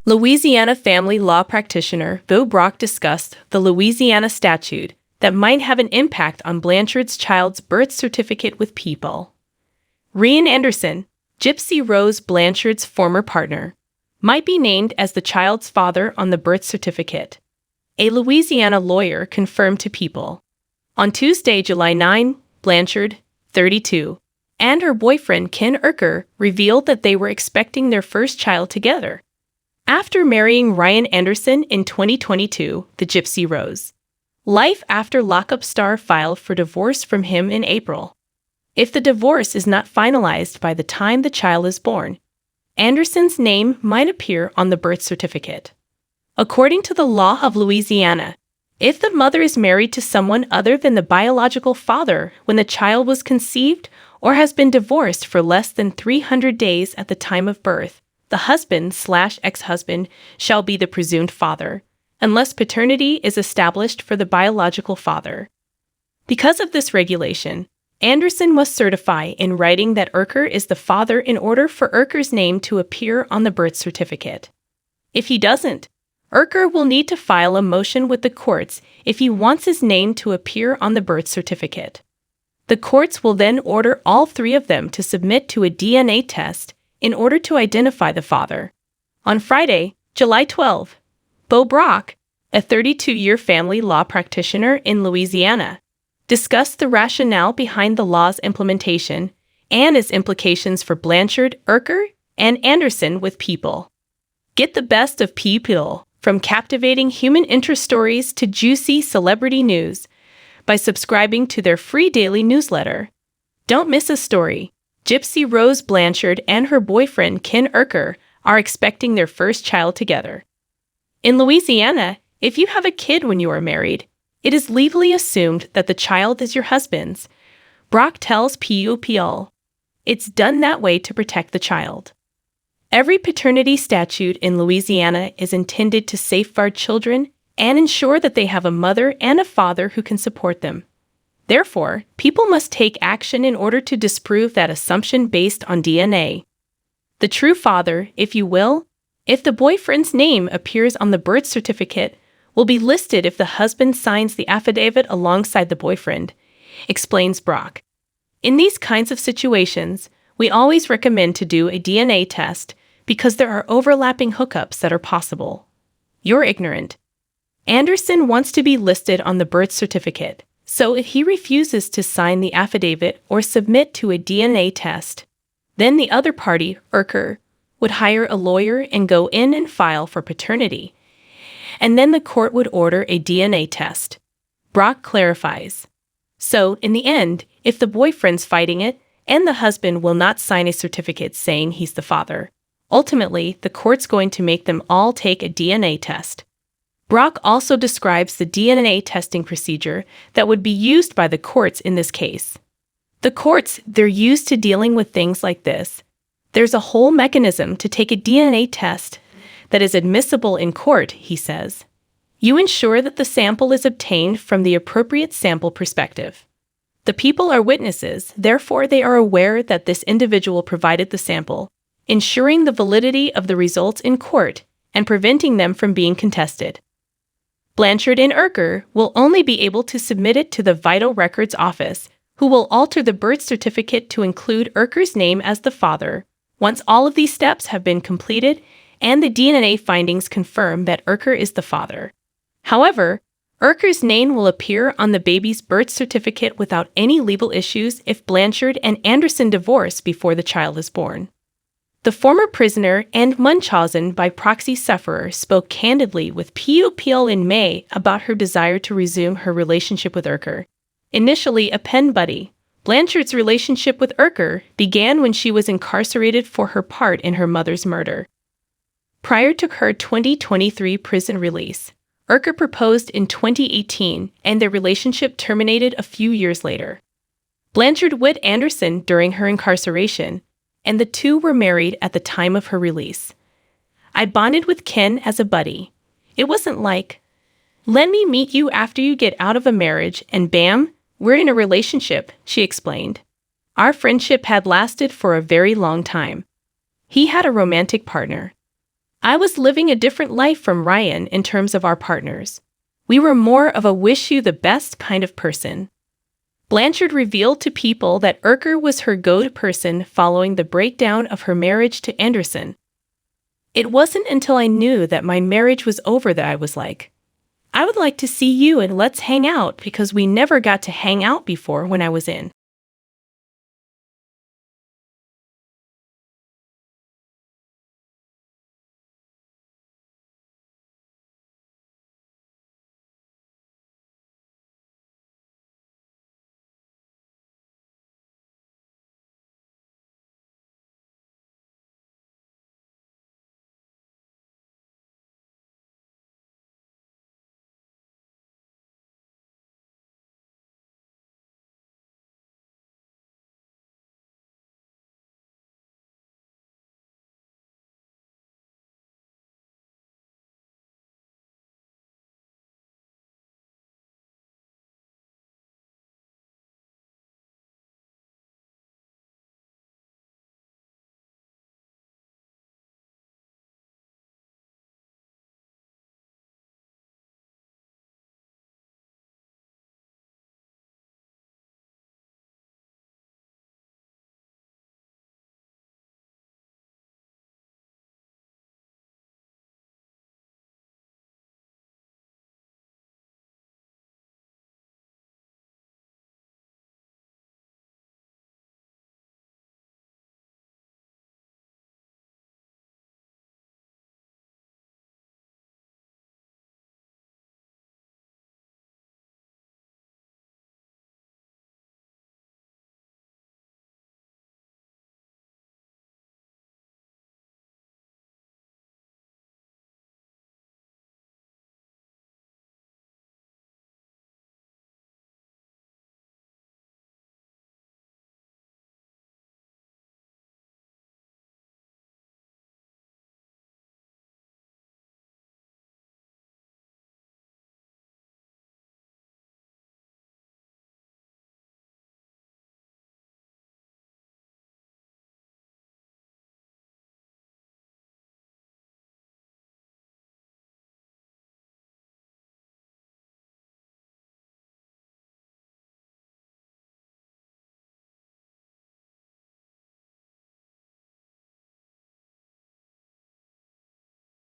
Louisiana family law practitioner Beau Brock discussed the Louisiana statute that might have an impact on Blanchard's child's birth certificate with people. Rian Anderson, Gypsy-Rose Blanchard's former partner, might be named as the child's father on the birth certificate. A Louisiana lawyer confirmed to People. On Tuesday, July 9, Blanchard, 32, and her boyfriend Ken Urker revealed that they were expecting their first child together. After marrying Ryan Anderson in 2022, the Gypsy-Rose Life After Lockup star filed for divorce from him in April. If the divorce is not finalized by the time the child is born, Anderson's name might appear on the birth certificate. According to the law of Louisiana, if the mother is married to someone other than the biological father when the child was conceived or has been divorced for less than 300 days at the time of birth, the husband/ex-husband shall be the presumed father, unless paternity is established for the biological father. Because of this regulation, Anderson must certify in writing that Urker is the father in order for Urker's name to appear on the birth certificate. If he doesn't, Urker will need to file a motion with the courts if he wants his name to appear on the birth certificate. The courts will then order all three of them to submit to a DNA test in order to identify the father. On Friday, July 12, Beau Brock, a 32-year family law practitioner in Louisiana, discussed the rationale behind the law's implementation and its implications for Blanchard, Urker, and Anderson with People. Get the best of People, from captivating human interest stories to juicy celebrity news, by subscribing to their free daily newsletter. Don't miss a story. Gypsy-Rose Blanchard and her boyfriend Ken Urker are expecting their first child together. In Louisiana, if you have a kid when you are married, it is legally assumed that the child is your husband's. Brock tells People. It's done that way to protect the child. Every paternity statute in Louisiana is intended to safeguard children and ensure that they have a mother and a father who can support them. Therefore, people must take action in order to disprove that assumption based on DNA. The true father, if you will, if the boyfriend's name appears on the birth certificate, will be listed if the husband signs the affidavit alongside the boyfriend, explains Brock. In these kinds of situations, we always recommend to do a DNA test because there are overlapping hookups that are possible. You're ignorant. Anderson wants to be listed on the birth certificate, so if he refuses to sign the affidavit or submit to a DNA test, then the other party, Urker, would hire a lawyer and go in and file for paternity, and then the court would order a DNA test. Brock clarifies. So, in the end, if the boyfriend's fighting it, and the husband will not sign a certificate saying he's the father, ultimately, the court's going to make them all take a DNA test. Brock also describes the DNA testing procedure that would be used by the courts in this case. The courts, they're used to dealing with things like this. There's a whole mechanism to take a DNA test that is admissible in court, he says. You ensure that the sample is obtained from the appropriate sample perspective. The people are witnesses, therefore they are aware that this individual provided the sample, ensuring the validity of the results in court and preventing them from being contested. Blanchard and Urker will only be able to submit it to the Vital Records Office, who will alter the birth certificate to include Urker's name as the father, once all of these steps have been completed and the DNA findings confirm that Urker is the father. However, Urker's name will appear on the baby's birth certificate without any legal issues if Blanchard and Anderson divorce before the child is born. The former prisoner and Munchausen by proxy sufferer spoke candidly with People in May about her desire to resume her relationship with Urker. Initially a pen buddy, Blanchard's relationship with Urker began when she was incarcerated for her part in her mother's murder. Prior to her 2023 prison release, Urker proposed in 2018 and their relationship terminated a few years later. Blanchard wed Anderson during her incarceration, and the two were married at the time of her release. I bonded with Ken as a buddy. It wasn't like, let me meet you after you get out of a marriage and bam, we're in a relationship, she explained. Our friendship had lasted for a very long time. He had a romantic partner. I was living a different life from Ryan in terms of our partners. We were more of a wish you the best kind of person. Blanchard revealed to People that Urker was her go-to person following the breakdown of her marriage to Anderson. It wasn't until I knew that my marriage was over that I was like, I would like to see you and let's hang out because we never got to hang out before when I was in